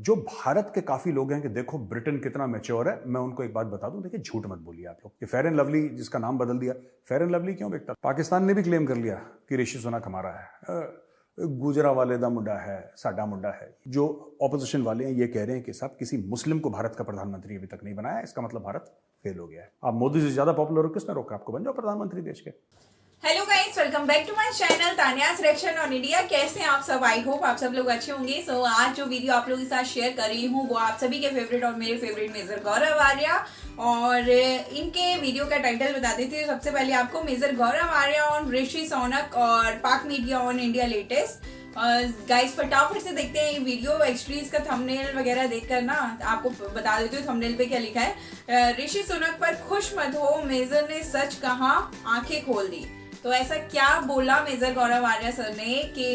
जो भारत के काफी लोग हैं कि देखो ब्रिटेन कितना मैच्योर है, मैं उनको एक बात बता दूं, देखिए झूठ मत बोलिए आप लोग। ये फेयर एंड लवली जिसका नाम बदल दिया, फेयर एंड लवली क्यों बिकता? पाकिस्तान ने भी क्लेम कर लिया कि ऋषि सुनक हमारा है, गुजरा वाले दा मुंडा है, साडा मुंडा है। जो ऑपोजिशन वाले हैं ये कह रहे हैं कि साहब किसी मुस्लिम को भारत का प्रधानमंत्री अभी तक नहीं बनाया, इसका मतलब भारत फेल हो गया है। आप मोदी से ज्यादा पॉपुलर हो, किसने रोका आपको? बन जाओ प्रधानमंत्री देश के। Hello guys, welcome back to my channel Taniya's reaction on India. कैसे हैं आप सब? आई होप आप सब लोग अच्छे होंगे। सो आज जो वीडियो आप लोगों के साथ शेयर कर रही हूँ वो आप सभी के फेवरेट और मेरे फेवरेट मेजर गौरव आर्या, और इनके वीडियो का टाइटल बता देती हूँ सबसे पहले आपको। मेजर गौरव आर्या ऑन ऋषि सोनक और पाक media on India latest. Guys फटाफट से देखते हैं ये वीडियो। एक्चुअली इसका थंबनेल वगैरह देखकर ना आपको बता देती हूँ थंबनेल पे क्या लिखा है। ऋषि सुनक पर खुश मत हो, मेजर ने सच कहा, आंखें खोल दी। तो ऐसा क्या बोला मेजर गौरव आर्या सर ने कि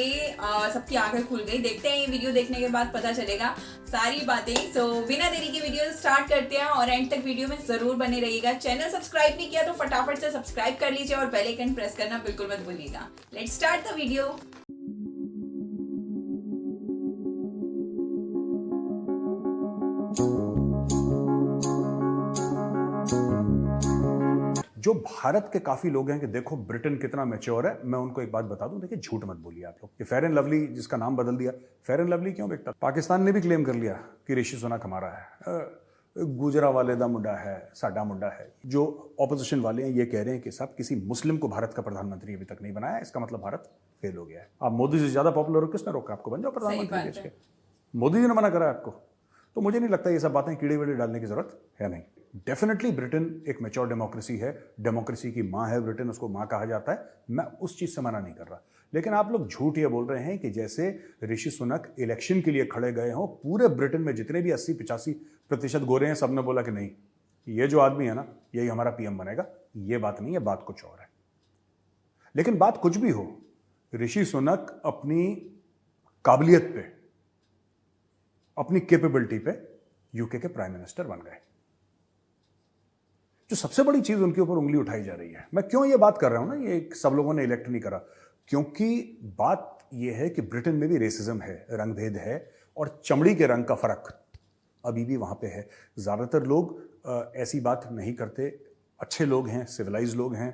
सबकी आंखें खुल गई? देखते हैं, ये वीडियो देखने के बाद पता चलेगा सारी बातें। सो बिना देरी की वीडियो स्टार्ट करते हैं और एंड तक वीडियो में जरूर बने रहिएगा। चैनल सब्सक्राइब नहीं किया तो फटाफट से सब्सक्राइब कर लीजिए और बेल आइकन प्रेस करना बिल्कुल मत भूलिएगा। Let's start the video. जो भारत के काफी लोग हैं कि देखो ब्रिटेन कितना मैच्योर है, मैं उनको एक बात बता दूं, देखिए झूठ मत बोलिए आप लोग। ये फेयर एंड लवली जिसका नाम बदल दिया, फेयर एंड लवली क्यों बिकता? पाकिस्तान ने भी क्लेम कर लिया कि ऋषि सुनक हमारा है, गुजरा वाले दा मुंडा है, साडा मुंडा है। जो ऑपोजिशन वाले हैं ये कह रहे हैं कि साहब किसी मुस्लिम को भारत का प्रधानमंत्री अभी तक नहीं बनाया, इसका मतलब भारत फेल हो गया है। आप मोदी से ज्यादा पॉपुलर हो, किसने रोका आपको? बन जाओ प्रधानमंत्री देश के। मोदी जी ने मना करा आपको, तो मुझे नहीं लगता ये सब बातें कीड़े वीड़े डालने की जरूरत है। नहीं, डेफिनेटली ब्रिटेन एक मैच्योर डेमोक्रेसी है, डेमोक्रेसी की माँ है ब्रिटेन, उसको माँ कहा जाता है। मैं उस चीज से मना नहीं कर रहा, लेकिन आप लोग झूठ ये बोल रहे हैं कि जैसे ऋषि सुनक इलेक्शन के लिए खड़े गए हों, पूरे ब्रिटेन में जितने भी 80-85% गोरे हैं सबने बोला कि नहीं, ये जो आदमी है ना यही हमारा पीएम बनेगा। ये बात नहीं है, बात कुछ और है। लेकिन बात कुछ भी हो, ऋषि सुनक अपनी काबिलियत पे, अपनी कैपेबिलिटी पे यूके के प्राइम मिनिस्टर बन गए। जो सबसे बड़ी चीज उनके ऊपर उंगली उठाई जा रही है, मैं क्यों ये बात कर रहा हूं ना, ये सब लोगों ने इलेक्ट नहीं करा, क्योंकि बात ये है कि ब्रिटेन में भी रेसिज्म है, रंगभेद है, और चमड़ी के रंग का फर्क अभी भी वहां पे है। ज्यादातर लोग ऐसी बात नहीं करते, अच्छे लोग हैं, सिविलाइज लोग हैं,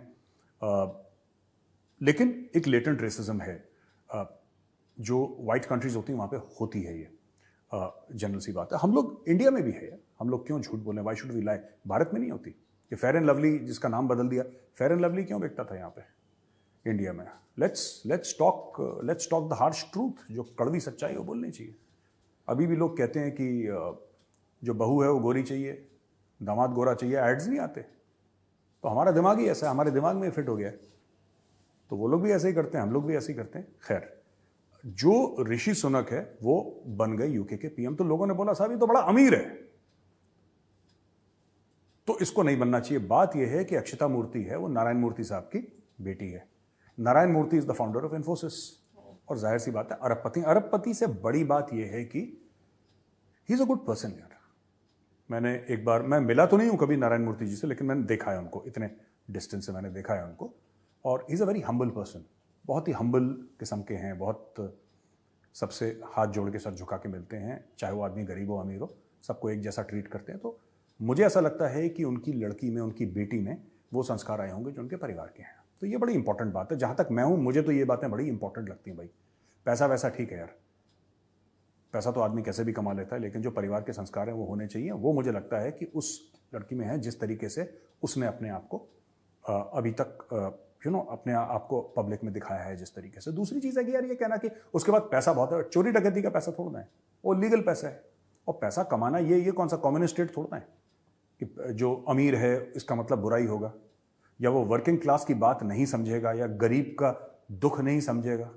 लेकिन एक लेटेंट रेसिज्म है जो व्हाइट कंट्रीज होती हैं वहां पे होती है। ये जनरल सी बात है, हम लोग इंडिया में भी है, हम लोग क्यों झूठ बोले? व्हाई शुड वी लाई? भारत में नहीं होती। ये फेयर एंड लवली जिसका नाम बदल दिया, फेयर एंड लवली क्यों बिकता था यहाँ पे इंडिया में? Let's talk the harsh truth. जो कड़वी सच्चाई है वो बोलनी चाहिए। अभी भी लोग कहते हैं कि जो बहू है वो गोरी चाहिए, दामाद गोरा चाहिए, एड्स नहीं आते। तो हमारा दिमाग ही ऐसा है, हमारे दिमाग में फिट हो गया है, तो वो लोग भी ऐसे ही करते हैं, हम लोग भी ऐसे ही करते हैं। खैर, जो ऋषि सुनक है वो बन गए यूके के पीएम, तो लोगों ने बोला साहब ये तो बड़ा अमीर है, तो इसको नहीं बनना चाहिए। बात यह है कि अक्षता मूर्ति है, वो नारायण मूर्ति साहब की बेटी है। Narayan Murthy is the founder of Infosys, और जाहिर सी बात है अरबपति से बड़ी बात यह है कि he is a good person यार। मैंने एक बार, मैं मिला तो नहीं हूं कभी नारायण मूर्ति जी से, लेकिन मैंने देखा है उनको, इतने डिस्टेंस से मैंने देखा है उनको, और he is a very humble person. बहुत ही हम्बल किस्म के हैं, बहुत सबसे हाथ जोड़ के सर झुका के मिलते हैं, चाहे वो आदमी गरीब हो अमीर हो, सबको एक जैसा ट्रीट करते हैं। तो मुझे ऐसा लगता है कि उनकी लड़की में, उनकी बेटी में वो संस्कार आए होंगे जो उनके परिवार के हैं। तो ये बड़ी इंपॉर्टेंट बात है। जहाँ तक मैं हूँ, मुझे तो ये बातें बड़ी इंपॉर्टेंट लगती हैं भाई। पैसा वैसा ठीक है यार, पैसा तो आदमी कैसे भी कमा लेता है, लेकिन जो परिवार के संस्कार हैं वो होने चाहिए। वो मुझे लगता है कि उस लड़की में है, जिस तरीके से उसने अपने आप को अभी तक अपने आप को पब्लिक में दिखाया है जिस तरीके से। दूसरी चीज़ है कि यार ये कहना कि उसके बाद पैसा बहुत है, चोरी डकैती का पैसा थोड़ा है, वो लीगल पैसा है। और पैसा कमाना ये कौन सा कम्युनिस्ट स्टेट थोड़ा है कि जो अमीर है इसका मतलब बुराई होगा, या वो वर्किंग क्लास की बात नहीं समझेगा, या गरीब का दुख नहीं समझेगा।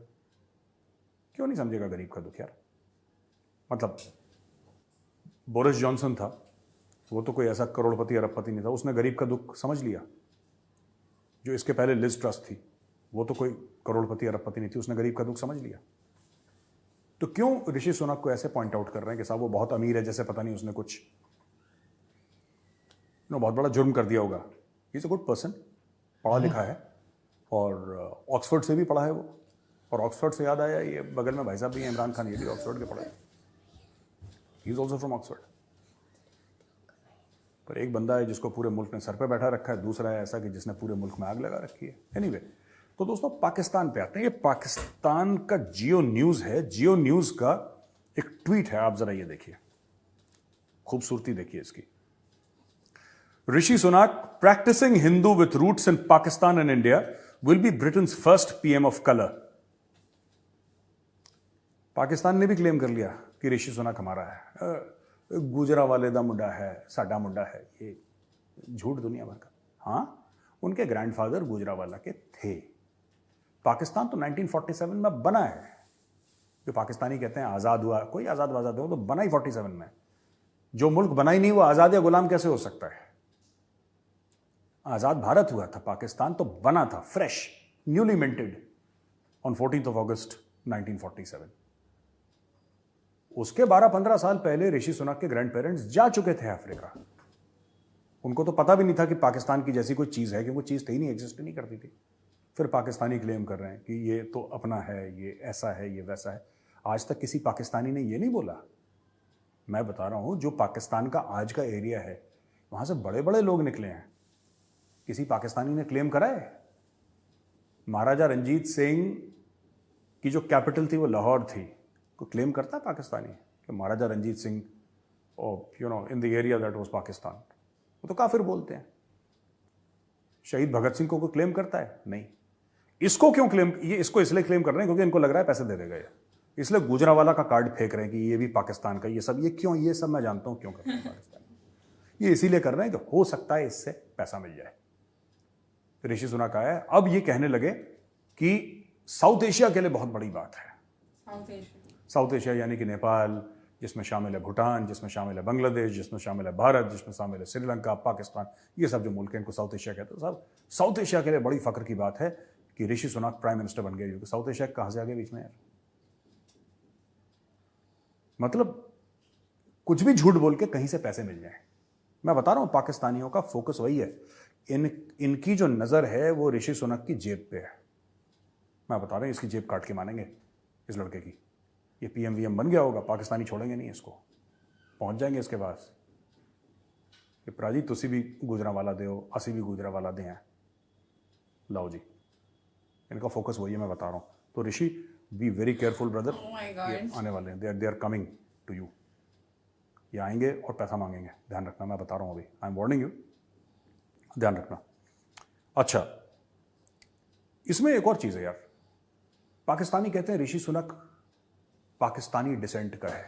क्यों नहीं समझेगा गरीब का दुख यार? मतलब बोरिस जॉनसन था, वो तो कोई ऐसा करोड़पति अरबपति नहीं था, उसने गरीब का दुख समझ लिया। जो इसके पहले लिज ट्रस्ट थी, वो तो कोई करोड़पति अरबपति नहीं थी, उसने गरीब का दुख समझ लिया। तो क्यों ऋषि सुनक को ऐसे पॉइंट आउट कर रहे हैं कि साहब वो बहुत अमीर है, जैसे पता नहीं उसने कुछ बहुत बड़ा जुर्म कर दिया होगा। He is a good person, पढ़ा लिखा है, और ऑक्सफोर्ड से भी पढ़ा है वो। और ऑक्सफोर्ड से याद आया, ये बगल में भाई साहब भी हैं इमरान खान, ये भी ऑक्सफोर्ड के पढ़े। He is also from Oxford. पर एक बंदा है जिसको पूरे मुल्क ने सर पे बैठा रखा है, दूसरा है ऐसा कि जिसने पूरे मुल्क में आग लगा रखी है। एनीवे, तो दोस्तों पाकिस्तान पे आते हैं। ये पाकिस्तान का जियो न्यूज है। जियो न्यूज का एक ट्वीट है, आप जरा ये देखिए, खूबसूरती देखिए इसकी। Rishi Sunak practising Hindu with roots in Pakistan and India will be Britain's first PM of colour. Pakistan ने भी क्लेम कर लिया कि ऋषि सुनाक हमारा है, गुजरावाले दा मुंडा है, साडा मुंडा है। ये झूठ दुनिया भर का। हाँ, उनके ग्रैंडफादर गुजरावाला के थे। पाकिस्तान तो 1947 में बना है। जो पाकिस्तानी कहते हैं आज़ाद हुआ, कोई आज़ाद वाज़ाद हो तो बना ही 47 में। जो मुल्क बना ही नहीं वो आज़ाद या गुलाम कैसे हो सकता है? आज़ाद भारत हुआ था, पाकिस्तान तो बना था fresh, newly minted on 14th of August 1947। उसके 12-15 साल पहले ऋषि सुनक के ग्रैंड पेरेंट्स जा चुके थे अफ्रीका। उनको तो पता भी नहीं था कि पाकिस्तान की जैसी कोई चीज़ है, क्योंकि वो चीज़ ही नहीं, एग्जिस्ट नहीं करती थी। फिर पाकिस्तानी क्लेम कर रहे हैं कि ये तो अपना है, ये ऐसा है, ये वैसा है। आज तक किसी पाकिस्तानी ने ये नहीं बोला। मैं बता रहा हूँ, जो पाकिस्तान का आज का एरिया है वहाँ से बड़े बड़े लोग निकले हैं। किसी पाकिस्तानी ने क्लेम करा है? महाराजा रंजीत सिंह की जो कैपिटल थी वो लाहौर थी, को क्लेम करता है पाकिस्तानी कि महाराजा रंजीत सिंह और in the area that was Pakistan? वो तो काफिर बोलते हैं। शहीद भगत सिंह को कोई क्लेम करता है? नहीं। इसको क्यों क्लेम, ये इसको इसलिए क्लेम कर रहे हैं क्योंकि इनको लग रहा है पैसे दे देगा ये, इसलिए गुजरावाला का कार्ड फेंक रहे हैं कि ये भी पाकिस्तान का। ये सब ये क्यों, ये सब मैं जानता हूं क्यों कर रहे हैं पाकिस्तान। ये इसीलिए कर रहे हैं कि हो सकता है इससे पैसा मिल जाए। ऋषि सुनक आया है, अब ये कहने लगे कि साउथ एशिया के लिए बहुत बड़ी बात है। साउथ एशिया यानी कि नेपाल, जिसमें शामिल है भूटान, जिसमें शामिल है बांग्लादेश, जिसमें शामिल है भारत, जिसमें शामिल है श्रीलंका, पाकिस्तान, ये सब जो मुल्क हैं इनको साउथ एशिया कहते हैं। सब साउथ एशिया के लिए बड़ी फख्र की बात है कि ऋषि सुनक प्राइम मिनिस्टर बन गए। साउथ एशिया कहां से आ गए बीच में यार? मतलब कुछ भी झूठ बोल के कहीं से पैसे मिल जाए। मैं बता रहा हूं, पाकिस्तानियों का फोकस वही है। इनकी जो नजर है वो ऋषि सुनक की जेब पे है। मैं बता रहा हूं, इसकी जेब काट के मानेंगे इस लड़के की। ये पीएमवीएम बन गया होगा, पाकिस्तानी छोड़ेंगे नहीं इसको, पहुंच जाएंगे इसके पास कि प्राजी तुसी भी गुजरावाला दे हो, असी भी गुजरावाला दे हैं, लाओ जी। इनका फोकस वही है, मैं बता रहा हूं। तो Rishi, be very careful brother, आने वाले हैं, they are coming to you. ये आएंगे और पैसा मांगेंगे, ध्यान रखना। मैं बता रहा हूं अभी, आई एम वार्निंग यू, ध्यान रखना। अच्छा, इसमें एक और चीज है यार। पाकिस्तानी कहते हैं ऋषि सुनक पाकिस्तानी डिसेंट का है,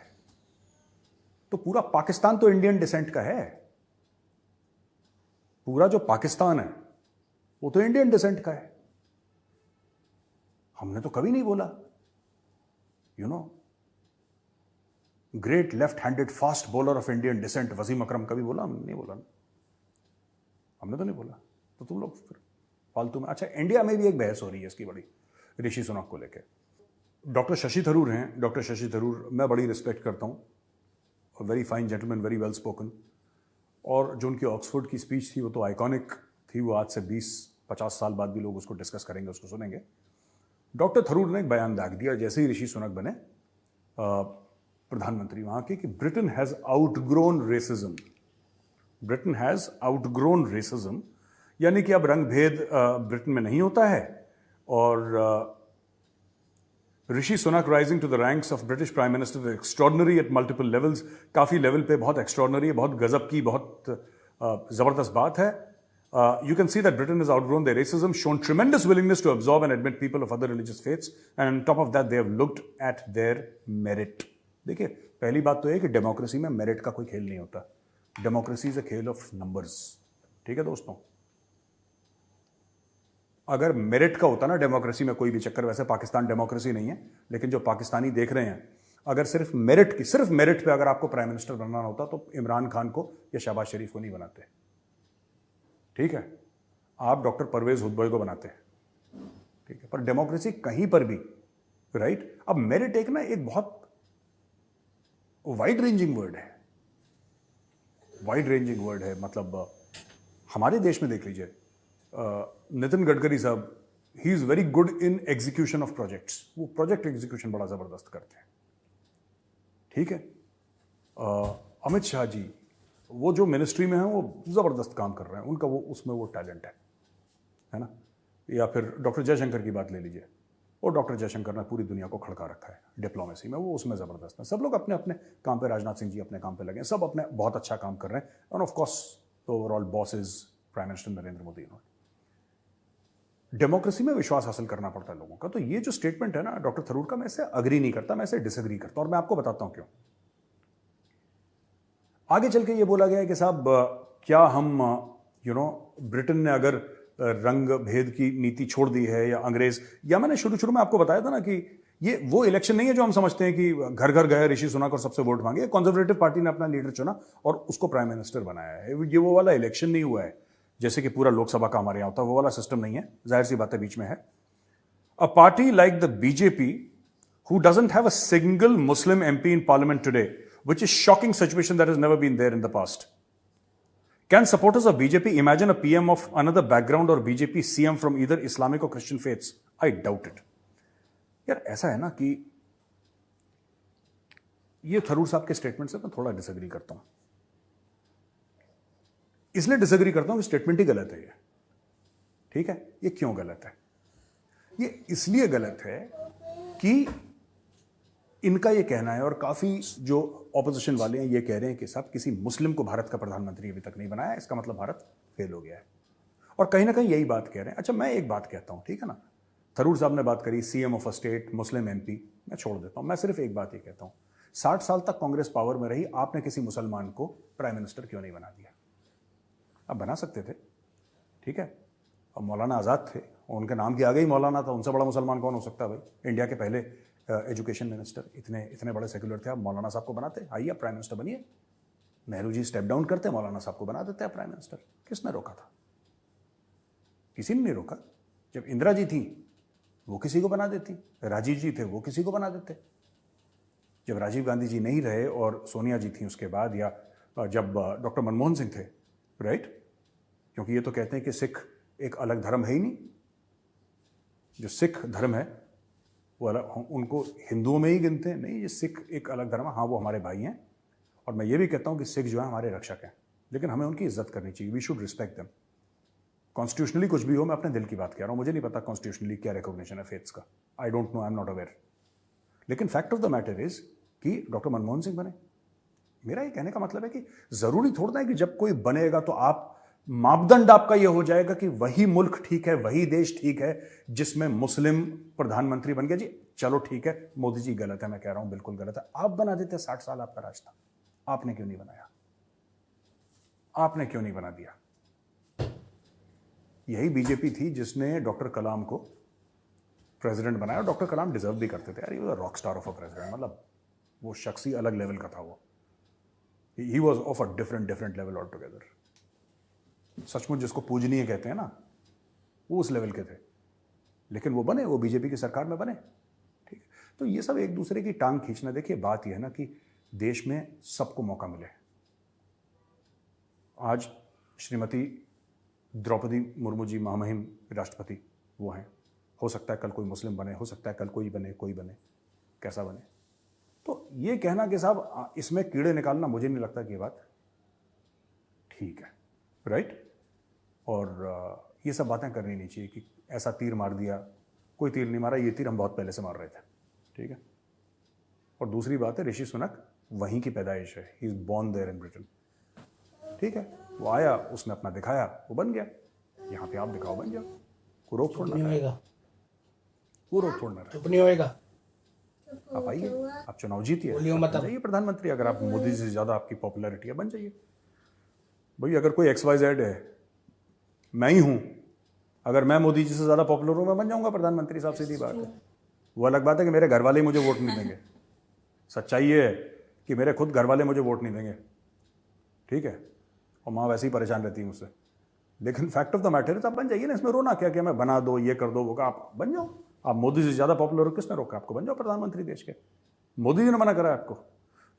तो पूरा पाकिस्तान तो इंडियन डिसेंट का है। पूरा जो पाकिस्तान है वो तो इंडियन डिसेंट का है। हमने तो कभी नहीं बोला, great left handed fast bowler of Indian descent Wasim Akram, कभी बोला? हमने नहीं बोला, हमने तो नहीं बोला। तो तुम लोग फिर फालतू में। अच्छा, इंडिया में भी एक बहस हो रही है इसकी बड़ी, ऋषि सुनक को लेकर। डॉक्टर शशि थरूर हैं, डॉक्टर शशि थरूर मैं बड़ी रिस्पेक्ट करता हूँ, very fine gentleman, very well spoken. और जो उनकी ऑक्सफोर्ड की स्पीच थी वो तो आइकॉनिक थी। वो आज से 20-50 साल बाद भी लोग उसको डिस्कस करेंगे, उसको सुनेंगे। डॉक्टर थरूर ने एक बयान दाग दिया जैसे ही ऋषि सुनक बने प्रधानमंत्री वहाँ के, कि Britain has outgrown racism. Britain has outgrown racism, यानी कि अब रंग भेद ब्रिटेन में नहीं होता है। और Rishi Sunak rising to the ranks of British prime minister extraordinary at multiple levels. काफ़ी लेवल पे बहुत एक्स्ट्रॉर्डनरी है, बहुत गजब की, बहुत ज़बरदस्त बात है। You can see that Britain has outgrown their racism, shown tremendous willingness to absorb and admit people of other religious faiths, and on top of that, they have looked at their merit. देखिए, पहली बात तो है कि democracy में merit का कोई खेल नहीं होता। डेमोक्रेसी इज अ खेल ऑफ नंबर्स। ठीक है दोस्तों, अगर मेरिट का होता ना डेमोक्रेसी में कोई भी चक्कर, वैसे पाकिस्तान डेमोक्रेसी नहीं है, लेकिन जो पाकिस्तानी देख रहे हैं, अगर सिर्फ मेरिट पे अगर आपको प्राइम मिनिस्टर बनना होता तो इमरान खान को या शहबाज शरीफ को नहीं बनाते। ठीक है, आप डॉक्टर परवेज हुदबॉय को बनाते हैं। ठीक है, पर डेमोक्रेसी कहीं पर भी, राइट। अब मेरिट एक बहुत वाइड रेंजिंग वर्ड है, वाइड रेंजिंग वर्ड है। मतलब हमारे देश में देख लीजिए, नितिन गडकरी साहब, he is very good in execution of projects. वो प्रोजेक्ट एग्जीक्यूशन बड़ा जबरदस्त करते हैं। ठीक है, अमित शाह जी वो जो मिनिस्ट्री में हैं वो ज़बरदस्त काम कर रहे हैं, उनका वो उसमें वो टैलेंट है ना। या फिर डॉक्टर जयशंकर की बात ले लीजिए, और डॉक्टर जयशंकर ने पूरी दुनिया को खड़का रखा है डिप्लोमेसी में, वो उसमें ज़बरदस्त है। सब लोग अपने अपने काम पे, राजनाथ सिंह जी अपने काम पे लगे हैं, सब अपने बहुत अच्छा काम कर रहे हैं। End of course overall boss is prime minister Narendra Modi. Democracy में विश्वास हासिल करना पड़ता है लोगों का। तो ये जो स्टेटमेंट है ना डॉक्टर थरूर का, मैं इससे अग्री नहीं करता, मैं इससे डिसएग्री करता हूं, और मैं आपको बताता हूं क्यों। आगे चल के ये बोला गया है कि साहब क्या हम ब्रिटेन ने अगर रंग भेद की नीति छोड़ दी है, या अंग्रेज, या मैंने शुरू में आपको बताया था ना कि ये वो इलेक्शन नहीं है जो हम समझते हैं कि घर घर गए ऋषि सुनक और सबसे वोट मांगे। कंजर्वेटिव पार्टी ने अपना लीडर चुना और उसको प्राइम मिनिस्टर बनाया है। ये वो वाला इलेक्शन नहीं हुआ है जैसे कि पूरा लोकसभा का हमारे यहां होता है, वो वाला सिस्टम नहीं है। जाहिर सी बात है बीच में है। A party like the BJP who doesn't have a single Muslim MP in parliament today, which is shocking situation that has never been there in the past. Can supporters of BJP imagine a PM of another background or BJP CM from either Islamic or Christian faiths? I doubt it. यार ऐसा है ना कि ये थरूर साहब के statement से मैं थोड़ा डिसएग्री करता हूं। इसलिए डिसएग्री करता हूं कि स्टेटमेंट ही गलत है ये। ठीक है, ये क्यों गलत है? ये इसलिए गलत है कि इनका ये कहना है, और काफी जो ऑपोजिशन वाले हैं ये कह रहे हैं कि साहब किसी मुस्लिम को भारत का प्रधानमंत्री अभी तक नहीं बनाया, इसका मतलब भारत फेल हो गया है। और कहीं ना कहीं यही बात कह रहे हैं। अच्छा, मैं एक बात कहता हूं, ठीक है ना, थरूर साहब ने बात करी CM of a state, Muslim MP, मैं छोड़ देता हूं। मैं सिर्फ एक बात ये कहता हूं, 60 साल तक कांग्रेस पावर में रही, आपने किसी मुसलमान को प्राइम मिनिस्टर क्यों नहीं बना दिया? आप बना सकते थे, ठीक है। अब मौलाना आज़ाद थे, उनके नाम के आगे ही मौलाना था, उनसे बड़ा मुसलमान कौन हो सकता है भाई? इंडिया के पहले एजुकेशन मिनिस्टर, इतने बड़े सेक्युलर थे, आप मौलाना साहब को बनाते, आइए आप प्राइम मिनिस्टर बनिए। नेहरू जी स्टेप डाउन करते, मौलाना साहब को बना देते हैं प्राइम मिनिस्टर। किसने रोका था? किसी ने नहीं रोका। जब इंदिरा जी थी वो किसी को बना देती, राजीव जी थे वो किसी को बना देते। जब राजीव गांधी जी नहीं रहे और सोनिया जी थी उसके बाद, या जब डॉक्टर मनमोहन सिंह थे, राइट, क्योंकि ये तो कहते हैं कि सिख एक अलग धर्म है ही नहीं। जो सिख धर्म है वो अलग, उनको हिंदुओं में ही गिनते हैं, नहीं, ये सिख एक अलग धर्म है। हाँ, वो हमारे भाई हैं, और मैं ये भी कहता हूँ कि सिख जो है हमारे रक्षक हैं, लेकिन हमें उनकी इज्जत करनी चाहिए। We should respect them. Constitutionally कुछ भी हो, मैं अपने दिल की बात कह रहा हूँ, मुझे नहीं पता कॉन्स्टिट्यूशनली क्या रिकॉग्निशन है फेथ्स का, I don't know, I am not aware. लेकिन fact of the matter is कि डॉक्टर मनमोहन सिंह बने। मेरा ये कहने का मतलब है कि जरूरी थोड़ा है कि जब कोई बनेगा तो आप, मापदंड आपका यह हो जाएगा कि वही मुल्क ठीक है, वही देश ठीक है जिसमें मुस्लिम प्रधानमंत्री बन गया। जी चलो ठीक है, मोदी जी गलत है, मैं कह रहा हूं बिल्कुल गलत है। आप बना देते, 60 साल आपका राज था, आपने क्यों नहीं बनाया? आपने क्यों नहीं बना दिया? यही बीजेपी थी जिसने डॉक्टर कलाम को प्रेसिडेंट बनाया। डॉक्टर कलाम डिजर्व भी करते थे यार, ये rock star of a president, मतलब वो शख्स ही अलग लेवल का था। वो he was of a different level all together. सचमुच जिसको पूजनीय कहते हैं ना, वो उस लेवल के थे, लेकिन वो बने, वो बीजेपी की सरकार में बने। ठीक, तो ये सब एक दूसरे की टांग खींचना। देखिए बात यह है ना कि देश में सबको मौका मिले। आज श्रीमती द्रौपदी मुर्मू जी महामहिम राष्ट्रपति वो हैं, हो सकता है कल कोई मुस्लिम बने, हो सकता है कल कोई बने, कोई बने, कैसा बने। तो ये कहना कि साहब इसमें कीड़े निकालना, मुझे नहीं लगता कि ये बात ठीक है, राइट। और ये सब बातें करनी नहीं चाहिए कि ऐसा तीर मार दिया। कोई तीर नहीं मारा, ये तीर हम बहुत पहले से मार रहे थे, ठीक है। और दूसरी बात है, ऋषि सुनक वहीं की पैदाइश है, he is born there in Britain, ठीक है। वो आया, उसने अपना दिखाया, वो बन गया। यहाँ पे आप दिखाओ, बन जाओ, कोई रोक थोड़ना रहेगा, वो रोक थोड़ना रहेगा, चुप नहीं होएगा। आप आइए, आप चुनाव जीतिए, बन जाइए प्रधानमंत्री। अगर आप मोदी से ज्यादा आपकी पॉपुलैरिटी है, बन जाइए भाई। अगर कोई XYZ है, मैं ही हूं, अगर मैं मोदी जी से ज्यादा पॉपुलर हूं, मैं बन जाऊंगा प्रधानमंत्री साहब, सीधी बात है। वो अलग बात है कि मेरे घर वाले ही मुझे वोट नहीं देंगे। सच्चाई ये है कि मेरे खुद घर वाले मुझे वोट नहीं देंगे, ठीक है, और माँ वैसे ही परेशान रहती है मुझसे। लेकिन फैक्ट ऑफ द मैटर है, आप बन जाइए ना, इसमें रोना क्या, क्या मैं बना दो, ये कर दो, वो का, आप बन जाओ। आप मोदी से ज्यादा पॉपुलर हो, किसने रोका आपको? बन जाओ प्रधानमंत्री देश के। मोदी जी ने मना करा आपको?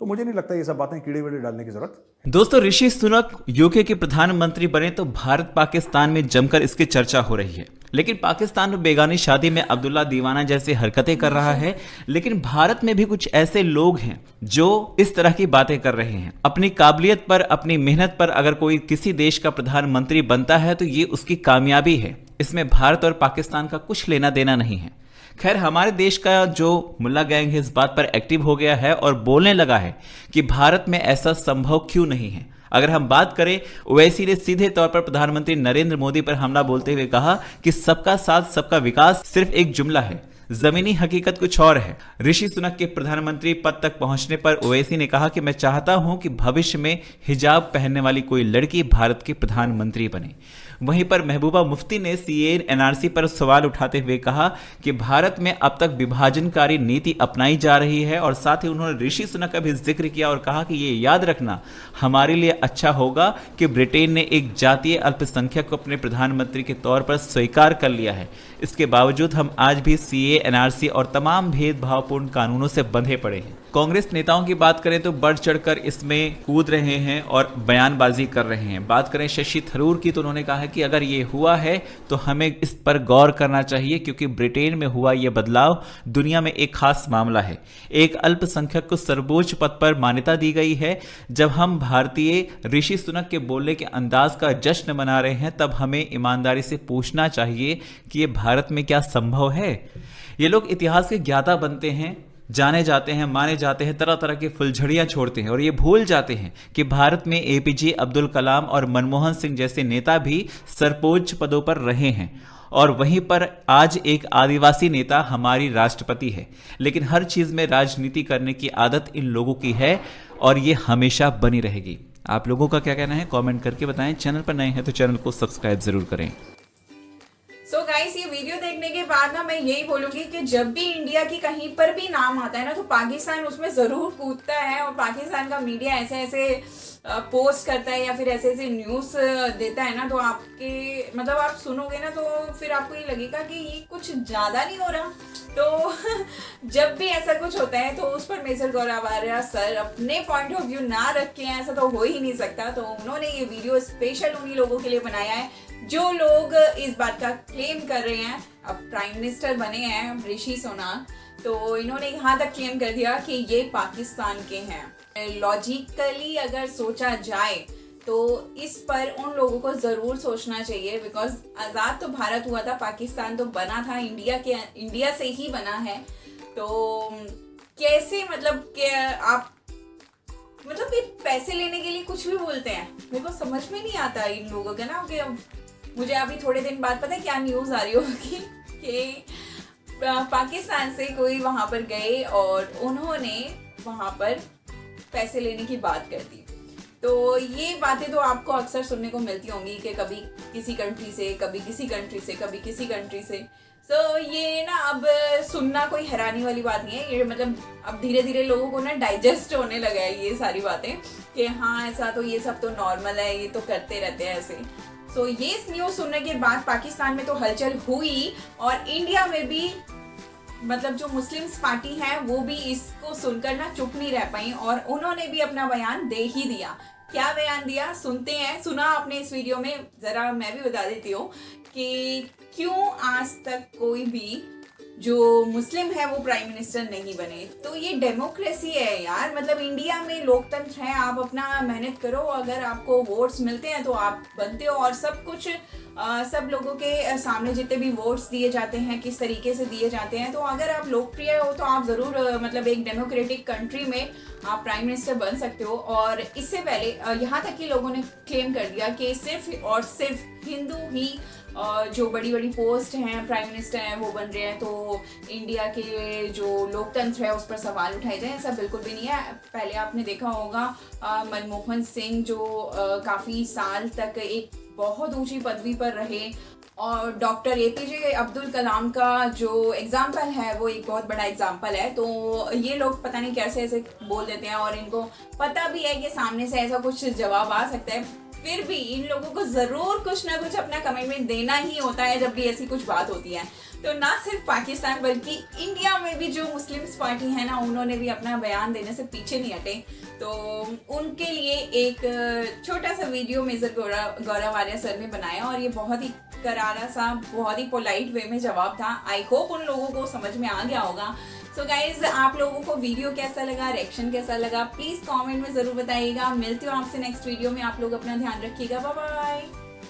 तो मुझे नहीं लगता ये सब बातें कीड़े वीड़े डालने की जरूरत। दोस्तों, ऋषि सुनक यूके के प्रधानमंत्री बने तो भारत पाकिस्तान में जमकर इसकी चर्चा हो रही है। लेकिन पाकिस्तान में बेगानी शादी में अब्दुल्ला दीवाना जैसे हरकतें कर रहा है, लेकिन भारत में भी कुछ ऐसे लोग हैं जो इस तरह की बातें कर रहे हैं। अपनी काबिलियत पर, अपनी मेहनत पर अगर कोई किसी देश का प्रधानमंत्री बनता है तो ये उसकी कामयाबी है। इसमें भारत और पाकिस्तान का कुछ लेना देना नहीं है। खैर, हमारे देश का जो मुल्ला गैंग है इस बात पर एक्टिव हो गया है और बोलने लगा है कि भारत में ऐसा संभव क्यों नहीं है। अगर हम बात करें, ओवैसी ने सीधे तौर पर प्रधानमंत्री नरेंद्र मोदी पर हमला बोलते हुए कहा कि सबका साथ सबका विकास सिर्फ एक जुमला है, जमीनी हकीकत कुछ और है। ऋषि सुनक के प्रधानमंत्री पद तक पहुंचने पर ओवैसी ने कहा कि मैं चाहता हूं कि भविष्य में हिजाब पहनने वाली कोई लड़की भारत की प्रधानमंत्री बने। वहीं पर महबूबा मुफ्ती ने सीएए एनआरसी पर सवाल उठाते हुए कहा कि भारत में अब तक विभाजनकारी नीति अपनाई जा रही है और साथ ही उन्होंने ऋषि सुनक का भी जिक्र किया और कहा कि ये याद रखना हमारे लिए अच्छा होगा कि ब्रिटेन ने एक जातीय अल्पसंख्यक को अपने प्रधानमंत्री के तौर पर स्वीकार कर लिया है। इसके बावजूद हम आज भी सीएए एनआरसी और तमाम भेदभावपूर्ण कानूनों से बंधे पड़े हैं। कांग्रेस नेताओं की बात करें तो बढ़ चढ़कर इसमें कूद रहे हैं और बयानबाजी कर रहे हैं। बात करें शशि थरूर की तो उन्होंने कहा है कि अगर ये हुआ है तो हमें इस पर गौर करना चाहिए, क्योंकि ब्रिटेन में हुआ यह बदलाव दुनिया में एक खास मामला है। एक अल्पसंख्यक को सर्वोच्च पद पर मान्यता दी गई है। जब हम भारतीय ऋषि सुनक के बोलने के अंदाज का जश्न मना रहे हैं तब हमें ईमानदारी से पूछना चाहिए कि ये भारत में क्या संभव है। ये लोग इतिहास के ज्ञाता बनते हैं, जाने जाते हैं, माने जाते हैं, तरह तरह की फुलझड़ियां छोड़ते हैं और ये भूल जाते हैं कि भारत में एपीजे अब्दुल कलाम और मनमोहन सिंह जैसे नेता भी सर्वोच्च पदों पर रहे हैं और वहीं पर आज एक आदिवासी नेता हमारी राष्ट्रपति है। लेकिन हर चीज में राजनीति करने की आदत इन लोगों की है और ये हमेशा बनी रहेगी। आप लोगों का क्या कहना है कमेंट करके बताएं। चैनल पर नए हैं तो चैनल को सब्सक्राइब जरूर करें। सो गाइस, ये वीडियो देखने के बाद ना मैं यही बोलूंगी कि जब भी इंडिया की कहीं पर भी नाम आता है ना तो पाकिस्तान उसमें जरूर कूदता है और पाकिस्तान का मीडिया ऐसे ऐसे पोस्ट करता है या फिर ऐसे ऐसे न्यूज़ देता है ना, तो आपके मतलब आप सुनोगे ना तो फिर आपको ये लगेगा कि ये कुछ ज़्यादा नहीं हो रहा। तो जब भी ऐसा कुछ होता है तो उस पर मेजर गौरव आर्या सर अपने पॉइंट ऑफ व्यू ना रख के, ऐसा तो हो ही नहीं सकता। तो उन्होंने ये वीडियो स्पेशल उन्हीं लोगों के लिए बनाया है जो लोग इस बात का क्लेम कर रहे हैं। अब प्राइम मिनिस्टर बने हैं ऋषि सुनक, तो इन्होंने यहाँ तक क्लेम कर दिया कि ये पाकिस्तान के हैं। लॉजिकली अगर सोचा जाए तो इस पर उन लोगों को ज़रूर सोचना चाहिए, बिकॉज आज़ाद तो भारत हुआ था, पाकिस्तान तो बना था इंडिया से ही बना है। तो कैसे मतलब कि आप मतलब ये पैसे लेने के लिए कुछ भी बोलते हैं, मेरे को समझ में नहीं आता इन लोगों का ना। कि मुझे अभी थोड़े दिन बाद पता है क्या न्यूज़ आ रही होगी कि पाकिस्तान से कोई वहाँ पर गए और उन्होंने वहाँ पर पैसे लेने की बात कर दी। तो ये बातें तो आपको अक्सर सुनने को मिलती होंगी कि कभी किसी कंट्री से, कभी किसी कंट्री से, कभी किसी कंट्री से। तो ये ना अब सुनना कोई हैरानी वाली बात नहीं है। ये मतलब अब धीरे धीरे लोगों को ना डाइजेस्ट होने लगा है ये सारी बातें कि हाँ ऐसा तो ये सब तो नॉर्मल है, ये तो करते रहते हैं ऐसे। सो ये न्यूज़ सुनने के बाद पाकिस्तान में तो हलचल हुई और इंडिया में भी मतलब जो मुस्लिम्स पार्टी है वो भी इसको सुनकर ना चुप नहीं रह पाई और उन्होंने भी अपना बयान दे ही दिया। क्या बयान दिया सुनते हैं। सुना आपने इस वीडियो में, ज़रा मैं भी बता देती हूँ कि क्यों आज तक कोई भी जो मुस्लिम है वो प्राइम मिनिस्टर नहीं बने। तो ये डेमोक्रेसी है यार, मतलब इंडिया में लोकतंत्र है। आप अपना मेहनत करो, अगर आपको वोट्स मिलते हैं तो आप बनते हो और सब कुछ सब लोगों के सामने जितने भी वोट्स दिए जाते हैं किस तरीके से दिए जाते हैं। तो अगर आप लोकप्रिय हो तो आप ज़रूर मतलब एक डेमोक्रेटिक कंट्री में आप प्राइम मिनिस्टर बन सकते हो। और इससे पहले यहाँ तक कि लोगों ने क्लेम कर दिया कि सिर्फ और सिर्फ हिंदू ही जो बड़ी बड़ी पोस्ट हैं प्राइम मिनिस्टर हैं वो बन रहे हैं। तो इंडिया के जो लोकतंत्र है उस पर सवाल उठाए जाए, ऐसा बिल्कुल भी नहीं है। पहले आपने देखा होगा मनमोहन सिंह जो काफ़ी साल तक एक बहुत ऊंची पदवी पर रहे और डॉक्टर एपीजे अब्दुल कलाम का जो एग्जाम्पल है वो एक बहुत बड़ा एग्जाम्पल है। तो ये लोग पता नहीं कैसे ऐसे बोल देते हैं और इनको पता भी है कि सामने से ऐसा कुछ जवाब आ सकता है, फिर भी इन लोगों को ज़रूर कुछ ना कुछ अपना कमेंटमेंट देना ही होता है जब भी ऐसी कुछ बात होती है। तो ना सिर्फ पाकिस्तान बल्कि इंडिया में भी जो मुस्लिम्स पार्टी है ना, उन्होंने भी अपना बयान देने से पीछे नहीं हटे। तो उनके लिए एक छोटा सा वीडियो मेजर गौरव आर्या सर ने बनाया और ये बहुत ही करारा सा, बहुत ही पोलाइट वे में जवाब था। आई होप उन लोगों को समझ में आ गया होगा। सो गाइज, आप लोगों को वीडियो कैसा लगा, रिएक्शन कैसा लगा, प्लीज कमेंट में जरूर बताइएगा। मिलती हूँ आपसे नेक्स्ट वीडियो में। आप लोग अपना ध्यान रखिएगा। Bye bye.